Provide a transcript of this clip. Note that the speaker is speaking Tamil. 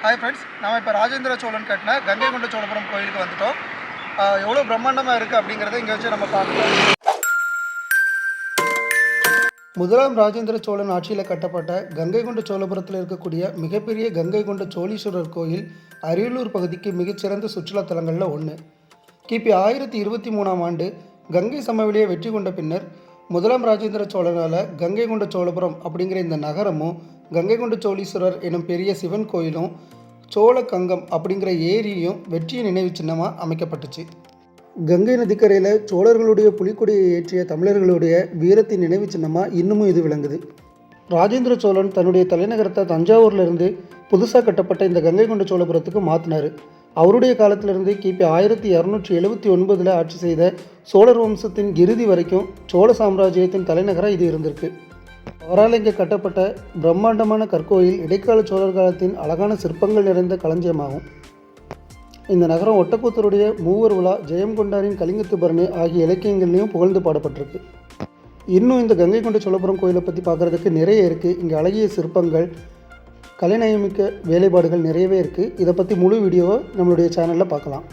ஹாய் ஃப்ரெண்ட்ஸ், நம்ம இப்போ ராஜேந்திர சோழன் கட்டின கங்கை கொண்ட சோழபுரம் கோயிலுக்கு வந்துட்டோம். எவ்வளோ பிரம்மாண்டமாக இருக்குது அப்படிங்கிறத இங்கே வச்சு நம்ம பார்க்கலாம். முதலாம் ராஜேந்திர சோழன் ஆட்சியில் கட்டப்பட்ட கங்கை கொண்ட சோழபுரத்தில் இருக்கக்கூடிய மிகப்பெரிய கங்கை கொண்ட சோழீஸ்வரர் கோயில் அரியலூர் பகுதிக்கு மிகச்சிறந்த சுற்றுலாத்தலங்களில் ஒன்று. கிபி 1023ஆம் ஆண்டு கங்கை சமவெளியை வெற்றி கொண்ட பின்னர் முதலாம் ராஜேந்திர சோழனால் கங்கை கொண்ட சோழபுரம் அப்படிங்கிற இந்த நகரமும் கங்கை கொண்ட சோழீஸ்வரர் எனும் பெரிய சிவன் கோயிலும் சோழ கங்கம் அப்படிங்கிற ஏரியும் வெற்றியை நினைவு சின்னமாக அமைக்கப்பட்டுச்சு. கங்கை நதிக்கரையில் சோழர்களுடைய புலிக்கொடியை ஏற்றிய தமிழர்களுடைய வீரத்தின் நினைவு சின்னமாக இன்னமும் இது விளங்குது. ராஜேந்திர சோழன் தன்னுடைய தலைநகரத்தை தஞ்சாவூர்லேருந்து புதுசாக கட்டப்பட்ட இந்த கங்கை கொண்ட சோழபுரத்துக்கு மாற்றினார். அவருடைய காலத்திலிருந்து கிபி 1279 ஆட்சி செய்த சோழர் வம்சத்தின் இறுதி வரைக்கும் சோழ சாம்ராஜ்யத்தின் தலைநகராக இது இருந்திருக்கு. அவரால் இங்கே கட்டப்பட்ட பிரம்மாண்டமான கற்கோயில் இடைக்கால சோழர் காலத்தின் அழகான சிற்பங்கள் நிறைந்த களஞ்சியமாகும். இந்த நகரம் ஒட்டக்கூத்தருடைய மூவர் விழா, ஜெயம் கொண்டாரின் கலிங்கத்து பரணி ஆகிய இலக்கியங்கள்லையும் புகழ்ந்து பாடப்பட்டிருக்கு. இன்னும் இந்த கங்கை கொண்ட சோழபுரம் கோயிலை பற்றி பார்க்குறதுக்கு நிறைய இருக்குது. இங்கே அழகிய சிற்பங்கள், கலைநயமிக்க வேலைப்பாடுகள் நிறையவே இருக்குது. இதை பற்றி முழு வீடியோவை நம்மளுடைய சேனலில் பார்க்கலாம்.